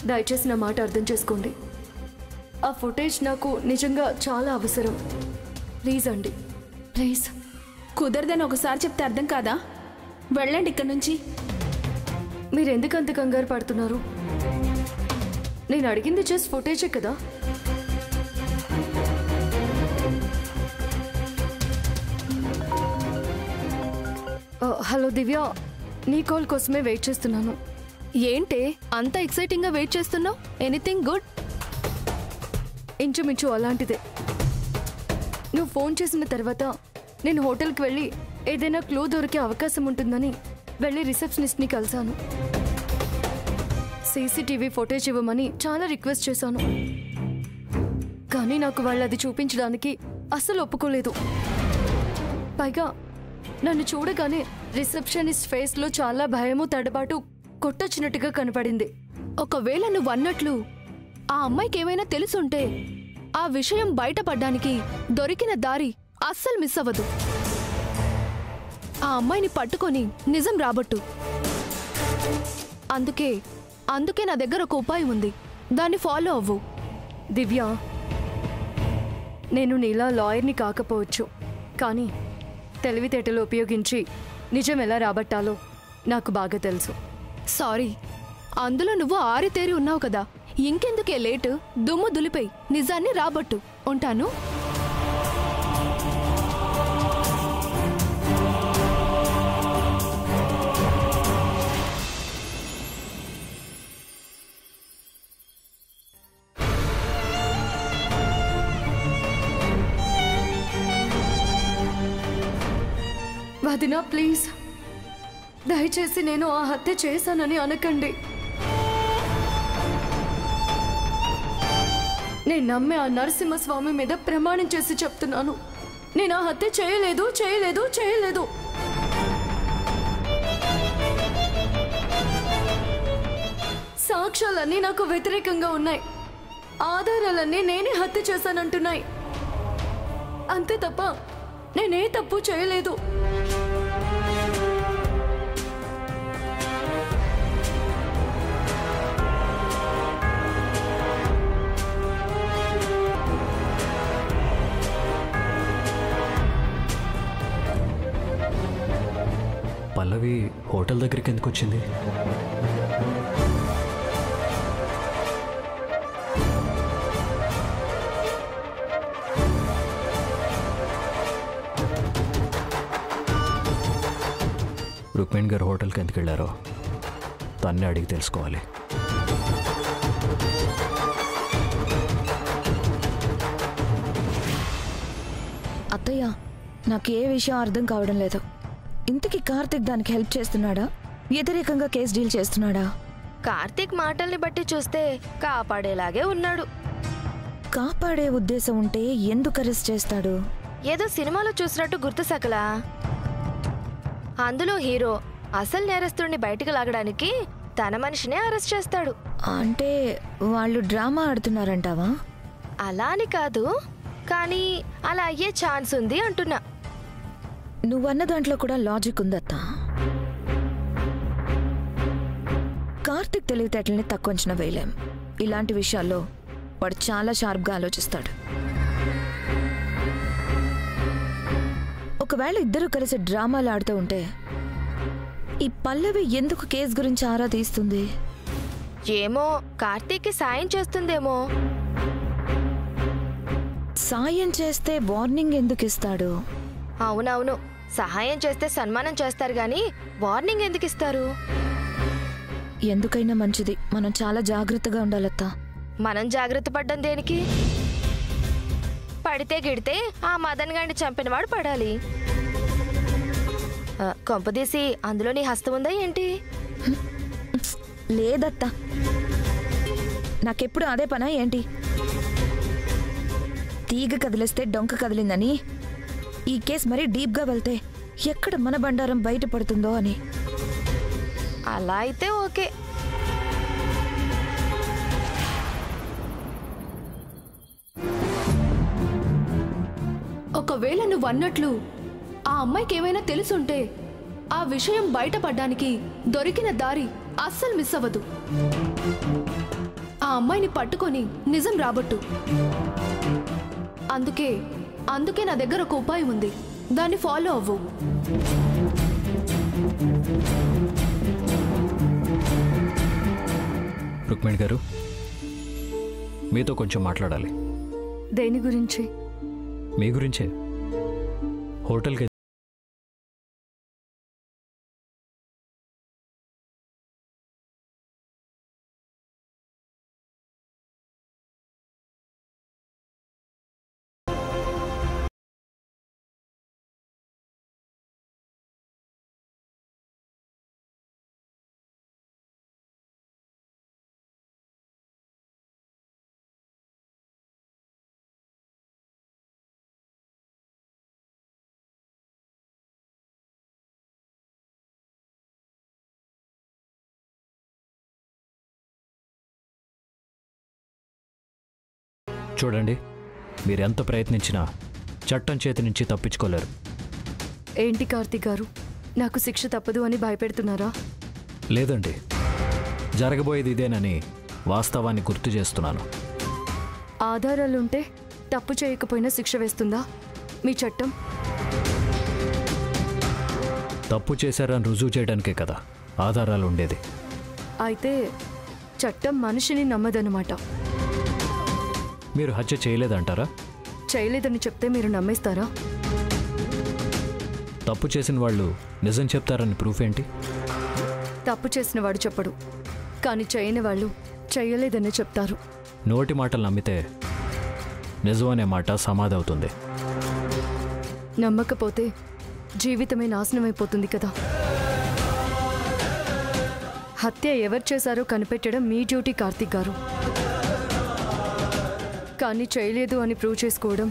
దయచేసి నా మాట అర్థం చేసుకోండి. ఆ ఫుటేజ్ నాకు నిజంగా చాలా అవసరం. ప్లీజ్ అండి, ప్లీజ్. కుదరదని ఒకసారి చెప్తే అర్థం కాదా? వెళ్ళండి ఇక్కడి నుంచి. మీరు ఎందుకు అంత కంగారు పడుతున్నారు? నేను అడిగింది జస్ట్ ఫుటేజే కదా. హలో దివ్య, నీ కాల్ కోసమే వెయిట్ చేస్తున్నాను. ఏంటే అంత ఎక్సైటింగ్గా వెయిట్ చేస్తున్నావు? Anything good? ఇంచుమించు అలాంటిదే. నువ్వు ఫోన్ చేసిన తర్వాత నేను హోటల్కి వెళ్ళి ఏదైనా క్లూ దొరికే అవకాశం ఉంటుందని వెళ్ళి రిసెప్షనిస్ట్ని కలిశాను. సీసీటీవీ ఫుటేజ్ ఇవ్వమని చాలా రిక్వెస్ట్ చేశాను, కానీ నాకు వాళ్ళు అది చూపించడానికి అస్సలు ఒప్పుకోలేదు. పైగా నన్ను చూడగానే రిసెప్షనిస్ట్ ఫేస్లో చాలా భయము, తడబాటు కొట్టొచ్చినట్టుగా కనపడింది. ఒకవేళ నువ్వు అన్నట్లు ఆ అమ్మాయికి ఏమైనా తెలుసుంటే ఆ విషయం బయటపడ్డానికి దొరికిన దారి అస్సలు మిస్ అవ్వదు. ఆ అమ్మాయిని పట్టుకొని నిజం రాబట్టు. అందుకే నా దగ్గర ఒక ఉపాయం ఉంది, దాన్ని ఫాలో అవ్వు. దివ్య, నేను నీలా లాయర్ని కాకపోవచ్చు, కానీ తెలివితేటలు ఉపయోగించి నిజం ఎలా రాబట్టాలో నాకు బాగా తెలుసు. సారీ, అందులో నువ్వు ఆరితేరి ఉన్నావు కదా. ఇంకెందుకే లేటు? దుమ్ము దులిపై నిజాన్ని రాబట్టు. ఉంటాను. వదినా, ప్లీజ్ దయచేసి నేను ఆ హత్య చేశానని అనకండి. నేను నమ్మే ఆ నరసింహస్వామి మీద ప్రమాణం చేసి చెప్తున్నాను, నేను ఆ హత్య చేయలేదు చేయలేదు చేయలేదు. సాక్ష్యాలన్నీ నాకు వ్యతిరేకంగా ఉన్నాయి. ఆధారాలన్నీ నేనే హత్య చేశానంటున్నాయి. అంతే తప్ప నేనే తప్పు చేయలేదు. పల్లవి హోటల్ దగ్గరికి ఎందుకు వచ్చింది? రుక్మిణి గారు హోటల్కి ఎందుకు వెళ్ళారో తన్నే అడిగి తెలుసుకోవాలి. అత్తయ్య, నాకు ఏ విషయం అర్థం కావడం లేదు. ఇంతకీ కార్తిక్ దానికి హెల్ప్ చేస్తున్నాడా, వ్యతిరేకంగా కేసు డీల్ చేస్తున్నాడా? కార్తిక్ మాటల్ని బట్టి చూస్తే కాపాడేలాగే ఉన్నాడు. కాపాడే ఉద్దేశం ఉంటే ఎందుకు అరెస్ట్ చేస్తాడు? ఏదో సినిమాలో చూసినట్టు గుర్తు సకలా. అందులో హీరో అసలు నేరస్తుడిని బయటికి లాగడానికి తన మనిషినే అరెస్ట్ చేస్తాడు. అంటే వాళ్ళు డ్రామా ఆడుతున్నారంటావా? అలా అని కాదు, కానీ అలా అయ్యే ఛాన్స్ ఉంది అంటున్నా. నువ్వన్న దాంట్లో కూడా లాజిక్ ఉందత్తా. కార్తిక్ తెలివితేటల్ని తక్కువ అంచనా వేయలేం. ఇలాంటి విషయాల్లో వాడు చాలా షార్ప్గా ఆలోచిస్తాడు. ఒకవేళ ఇద్దరు కలిసి డ్రామాలు ఆడుతూ ఉంటే ఈ పల్లవి ఎందుకు కేసు గురించి ఆరా తీస్తుంది? ఏమో, కార్తీక్కి సాయం చేస్తుందేమో. సాయం చేస్తే వార్నింగ్ ఎందుకు ఇస్తాడు? అవునవును, సహాయం చేస్తే సన్మానం చేస్తారు గాని వార్నింగ్ ఎందుకు ఇస్తారు? ఎందుకైనా మంచిది మనం చాలా జాగ్రత్తగా ఉండాలత్తా. మనం జాగ్రత్త పడ్డం దేనికి? పడితే గిడితే ఆ మదన్ గాడిని చంపినవాడు పడాలి. కొంపదీసి అందులో నీ హస్తం ఉందా ఏంటి? లేదత్తా, నాకెప్పుడు అదే పనా ఏంటి? తీగ కదిలిస్తే డొంక కదిలిందని ఈ కేసు మరీ డీప్గా వెళ్తే ఎక్కడ మన బండారం బయటపడుతుందో అని. అలా అయితే ఓకే. ఒకవేళ నువ్వు అన్నట్లు ఆ అమ్మాయికి ఏమైనా తెలుసుంటే ఆ విషయం బయటపడ్డానికి దొరికిన దారి అస్సలు మిస్ అవ్వదు. ఆ అమ్మాయిని పట్టుకొని నిజం రాబట్టు. అందుకే నా దగ్గర ఒక ఉపాయం ఉంది, దాన్ని ఫాలో అవ్వు. రుక్మిణి గారు, మీతో కొంచెం మాట్లాడాలి. దేని గురించి? మీ గురించే. హోటల్కి చూడండి, మీరెంత ప్రయత్నించినా చట్టం చేతి నుంచి తప్పించుకోలేరు. ఏంటి కార్తీక్ గారు, నాకు శిక్ష తప్పదు అని భయపెడుతున్నారా? లేదండి, జరగబోయేది ఇదేనని వాస్తవాన్ని గుర్తు చేస్తున్నాను. ఆధారాలుంటే తప్పు చేయకపోయినా శిక్ష వేస్తుందా మీ చట్టం? తప్పు చేశారని రుజువు చేయడానికే కదా ఆధారాలు ఉండేది. అయితే చట్టం మనిషిని నమ్మదన్నమాట. మీరు హత్య చేయలేదంటారా? చేయలేదని చెప్తే మీరు నమ్మేస్తారా? తప్పు చేసిన వాళ్ళు నిజం చెప్తారని ప్రూఫ్ ఏంటి? తప్పు చేసిన వాడు చెప్పడు, కానీ చేయని వాళ్ళు చేయలేదని చెప్తారు. నోటి మాటలు నమ్మితే నిజం అనే మాట సమాధి అవుతుంది. నమ్మకపోతే జీవితమే నాశనమైపోతుంది కదా. హత్య ఎవరు చేశారో కనిపెట్టడం మీ డ్యూటీ కార్తీక్ గారు, కానీ చేయలేదు అని ప్రూవ్ చేసుకోవడం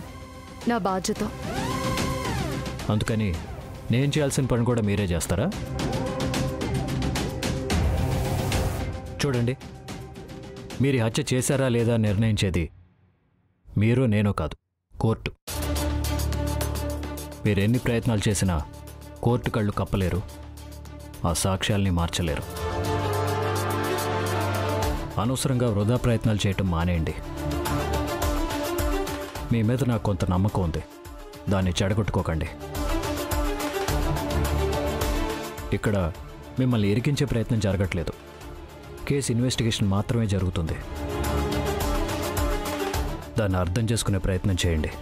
నా బాధ్యత. అందుకని నేను చేయాల్సిన పని కూడా మీరే చేస్తారా? చూడండి, మీరు హత్య చేశారా లేదా నిర్ణయించేది మీరు నేను కాదు, కోర్టు. మీరెన్ని ప్రయత్నాలు చేసినా కోర్టు కళ్ళు కప్పలేరు, ఆ సాక్ష్యాల్ని మార్చలేరు. అనవసరంగా వృధా ప్రయత్నాలు చేయటం మానేయండి. మీ మీద నాకు కొంత నమ్మకం ఉంది, దాన్ని చెడగొట్టుకోకండి. ఇక్కడ మిమ్మల్ని ఇరికించే ప్రయత్నం జరగట్లేదు, కేసు ఇన్వెస్టిగేషన్ మాత్రమే జరుగుతుంది. దాన్ని అర్థం చేసుకునే ప్రయత్నం చేయండి.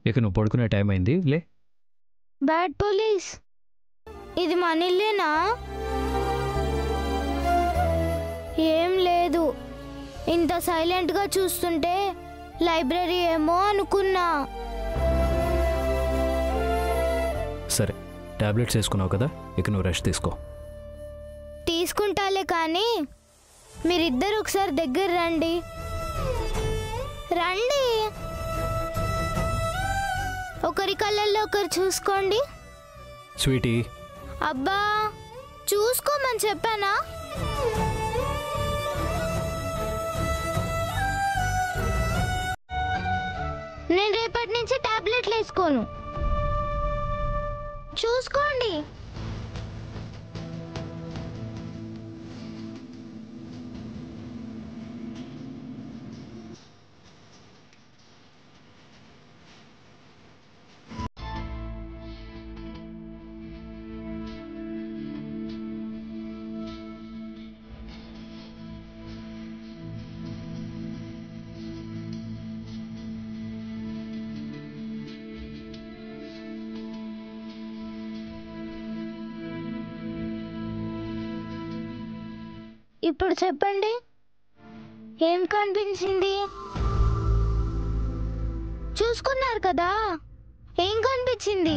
ఇక నువ్వు పడుకునే టైం అయింది, లే. బ్యాడ్ పోలీస్, ఇది మన ఇల్లేనా? ఏం లేదు, ఇంత సైలెంట్గా చూస్తుంటే లైబ్రరీ ఏమో అనుకున్నా. సరే, టాబ్లెట్స్ వేసుకున్నావు కదా, ఇక నువ్వు రెస్ట్ తీసుకో. తీసుకుంటాలే, కానీ మీరిద్దరు ఒకసారి దగ్గర రండి. రండి, ఒకరి కళ్ళల్లో ఒకరు చూసుకోండి. స్వీటీ. అబ్బా, చూసుకోమని చెప్పానా? నేను రేపటి నుంచి టాబ్లెట్లు వేసుకోను. చూసుకోండి. ఇప్పుడు చెప్పండి, ఏం కనిపించింది? చూసుకున్నారు కదా, ఏం కనిపించింది?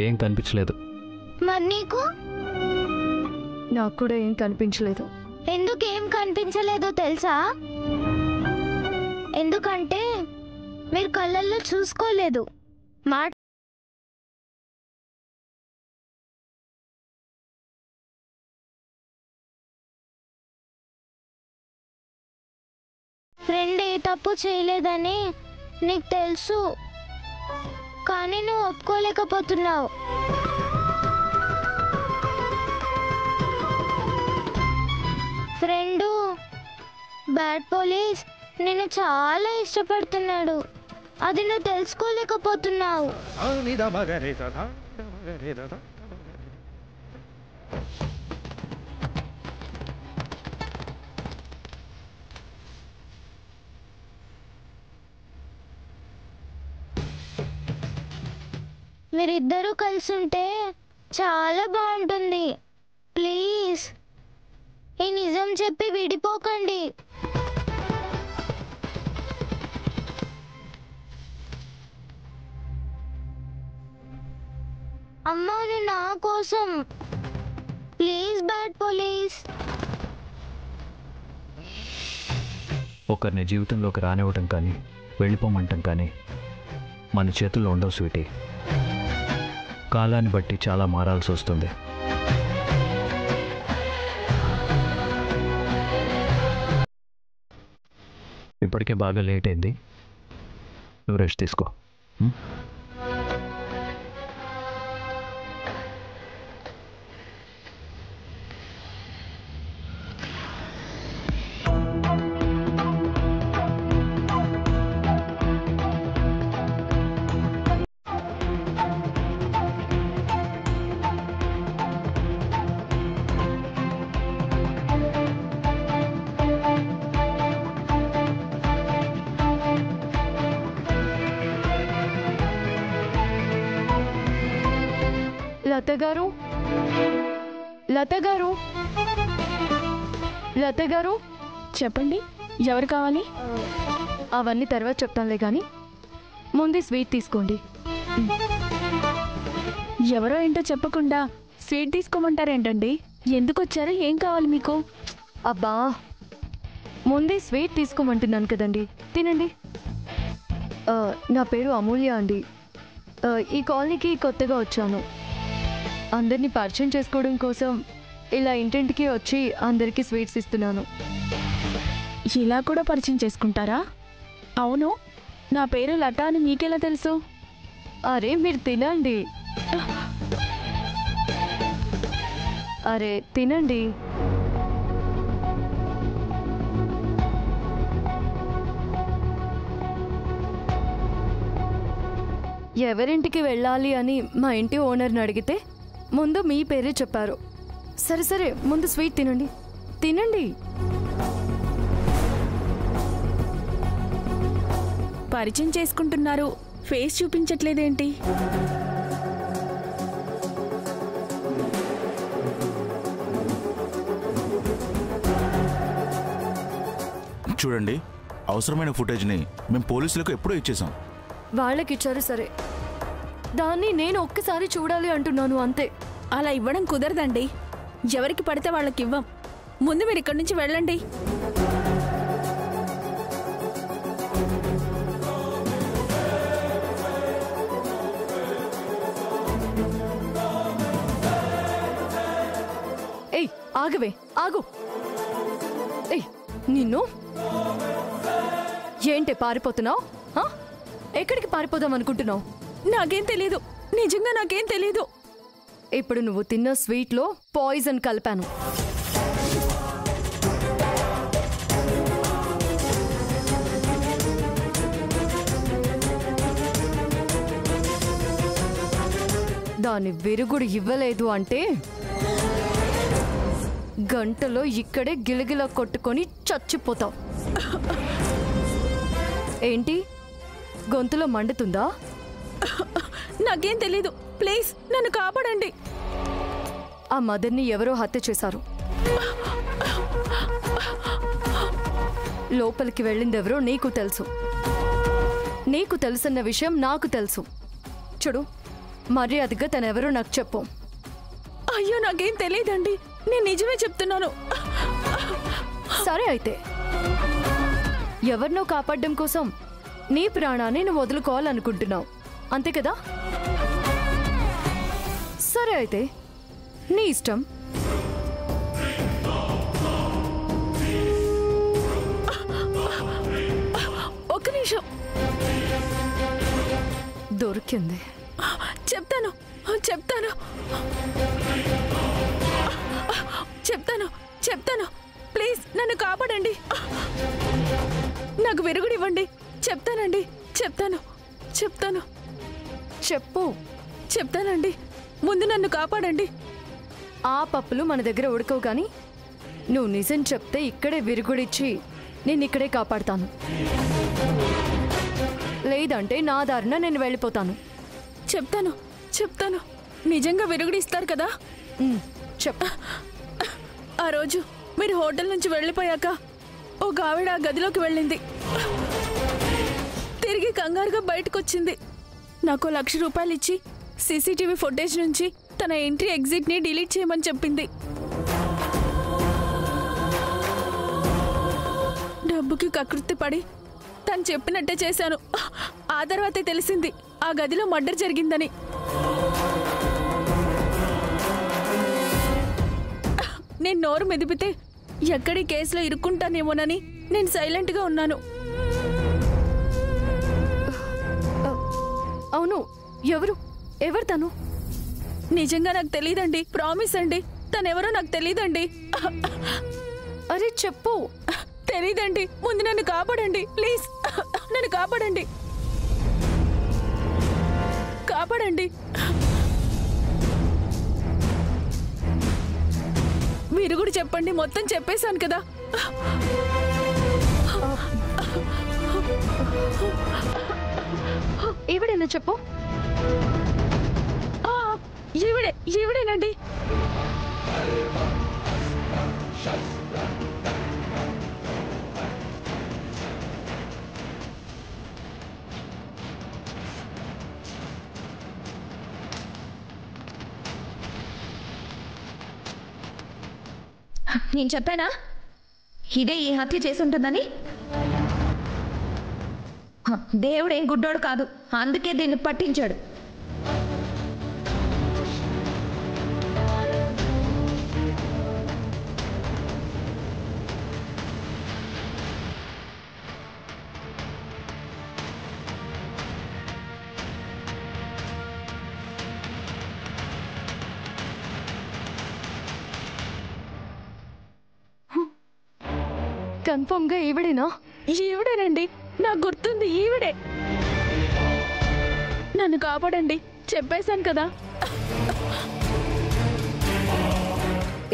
ఏం కనిపించలేదు. మరి నీకు? నాకు కూడా ఏం కనిపించలేదు. ఎందుకు ఏం కనిపించలేదో తెలుసా? ఎందుకంటే మీరు కళ్ళల్లో చూసుకోలేదు. మాట ఫ్రెండ్ ఏ తప్పు చేయలేదని నీకు తెలుసు, కానీ నువ్వు ఒప్పుకోలేకపోతున్నావు. ఫ్రెండు బ్యాడ్ పోలీస్ నిన్ను చాలా ఇష్టపడుతున్నాడు, అది నువ్వు తెలుసుకోలేకపోతున్నావు. మీరిద్దరూ కలిసి ఉంటే చాలా బాగుంటుంది. ప్లీజ్ ఈ నిజం చెప్పి విడిపోకండి. అమ్మా, నా కోసం ప్లీజ్ బ్యాడ్ పోలీస్. ఒకరిని జీవితంలోకి రానివ్వటం కానీ వెళ్ళిపోమంటం కానీ మన చేతుల్లో ఉండవు స్వీటీ. కాలాన్ని బట్టి చాలా మారాల్సి వస్తుంది. ఇప్పటికే బాగా లేట్ అయింది, నువ్వు రెస్ట్ తీసుకో. లత గారు, లత గారు, లత గారు, చెప్పండి, ఎవరు కావాలి? అవన్నీ తర్వాత చెప్తానులే, కానీ ముందు స్వీట్ తీసుకోండి. ఎవరో ఏంటో చెప్పకుండా స్వీట్ తీసుకోమంటారేంటండి? ఎందుకు వచ్చారు? ఏం కావాలి మీకు? అబ్బా, ముందే స్వీట్ తీసుకోమంటున్నాను కదండి, తినండి. నా పేరు అమూల్య అండి. ఈ కాలనీకి కొత్తగా వచ్చాను. అందరినీ పరిచయం చేసుకోవడం కోసం ఇలా ఇంటింటికి వచ్చి అందరికీ స్వీట్స్ ఇస్తున్నాను. ఇలా కూడా పరిచయం చేసుకుంటారా? అవును, నా పేరు లత అని మీకెలా తెలుసు? అరే మీరు తినండి, అరే తినండి. ఎవరింటికి వెళ్ళాలి అని మా ఇంటి ఓనర్ని అడిగితే ముందు మీ పేరే చెప్పారు. సరే సరే, ముందు స్వీట్ తినండి, తినండి. పరిచయం చేసుకుంటున్నారు, ఫేస్ చూపించట్లేదేంటి? చూడండి, అవసరమైన ఫుటేజ్ని మేము పోలీసులకు ఎప్పుడో ఇచ్చేసాం. వాళ్ళకి ఇచ్చారు సరే, దాన్ని నేను ఒక్కసారి చూడాలి అంటున్నాను అంతే. అలా ఇవ్వడం కుదరదండి. ఎవరికి పడితే వాళ్ళకి ఇవ్వం. ముందు మీరు ఇక్కడి నుంచి వెళ్ళండి. ఏయ్ ఆగవే, ఆగు. ఏయ్ నిన్ను ఏంటే పారిపోతున్నావు? ఎక్కడికి పారిపోదాం అనుకుంటున్నావు? నాకేం తెలీదు, నిజంగా నాకేం తెలీదు. ఇప్పుడు నువ్వు తిన్న స్వీట్లో పాయిజన్ కలిపాను. దాని విరుగుడు ఇవ్వలేదు అంటే గంటలో ఇక్కడే గిలగిలా కొట్టుకొని చచ్చిపోతావు. ఏంటి గొంతులో మండుతుందా? నాకేం తెలీదు, ప్లీజ్ నన్ను కాపాడండి. ఆ మదర్ని ఎవరో హత్య చేశారు. లోపలికి వెళ్ళిందెవరో నీకు తెలుసు. నీకు తెలుసన్న విషయం నాకు తెలుసు. చూడు, మర్యాదగా తనెవరో నాకు చెప్పు. అయ్యో నాకేం తెలియదండి, నేను నిజమే చెప్తున్నాను. సరే అయితే, ఎవరినో కాపాడడం కోసం నీ ప్రాణాన్ని నువ్వు వదులుకోవాలనుకుంటున్నావు అంతే కదా? సరే అయితే, నీ ఇష్టం. ఒక్క నిమిషం. దొరికింది. చెప్తాను చెప్తాను చెప్తాను చెప్తాను ప్లీజ్ నన్ను కాపాడండి. నాకు విరుగుడు ఇవ్వండి. చెప్తానండి, చెప్తాను చెప్తాను చెప్పు. చెప్తానండి, ముందు నన్ను కాపాడండి. ఆ పప్పులు మన దగ్గర ఉడకవు కానీ నువ్వు నిజం చెప్తే ఇక్కడే విరుగుడిచ్చి నేను ఇక్కడే కాపాడుతాను. లేదంటే నా దారిన నేను వెళ్ళిపోతాను. చెప్తాను చెప్తాను నిజంగా విరుగుడు ఇస్తారు కదా? చెప్ప. ఆ రోజు మీరు హోటల్ నుంచి వెళ్ళిపోయాక ఒక ఆవిడ ఆ గదిలోకి వెళ్ళింది. తిరిగి కంగారుగా బయటకు వచ్చింది. నాకు 1,00,000 రూపాయలు ఇచ్చి సీసీటీవీ ఫుటేజ్ నుంచి తన ఎంట్రీ ఎగ్జిట్ని డిలీట్ చేయమని చెప్పింది. డబ్బుకి కకృతి పడి తను చెప్పినట్టే చేశాను. ఆ తర్వాతే తెలిసింది ఆ గదిలో మర్డర్ జరిగిందని. నేను నోరు మెదిపితే ఎక్కడి కేసులో ఇరుక్కుంటానేమోనని నేను సైలెంట్గా ఉన్నాను. అవును, ఎవరు తను? నిజంగా నాకు తెలీదండి, ప్రామిస్ అండి. తనెవరో నాకు తెలీదండి. అరే చెప్పు. తెలీదండి, ముందు నన్ను కాపాడండి ప్లీజ్. నన్ను కాపాడండి, కాపాడండి. మీరు కూడా చెప్పండి, మొత్తం చెప్పేశాను కదా. ఈవిడేనా చెప్పు. ఈవిడేనండి. నేను చెప్పానా ఇదే ఈ హత్య చేసి ఉంటుందని? దేవుడేం గుడ్డోడు కాదు, అందుకే దీన్ని పట్టించాడు. కన్ఫర్మ్ గా ఈవిడేనా? ఈవిడేనండి, నాకు గుర్తుంది, ఈవిడే. నన్ను కాపాడండి, చెప్పేశాను కదా.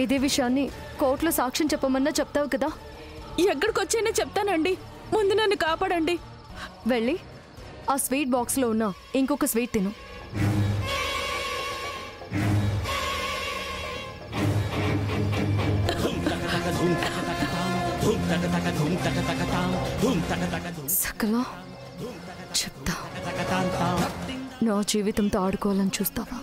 ఇదే విషయాన్ని కోర్టులో సాక్ష్యం చెప్పమన్నా చెప్తావు కదా. ఎక్కడికి వచ్చైనా చెప్తానండి, ముందు నన్ను కాపాడండి. వెళ్ళి ఆ స్వీట్ బాక్స్లో ఉన్న ఇంకొక స్వీట్ తిను. సకలా చెప్తా, నా జీవితంతో ఆడుకోవాలని చూస్తావా?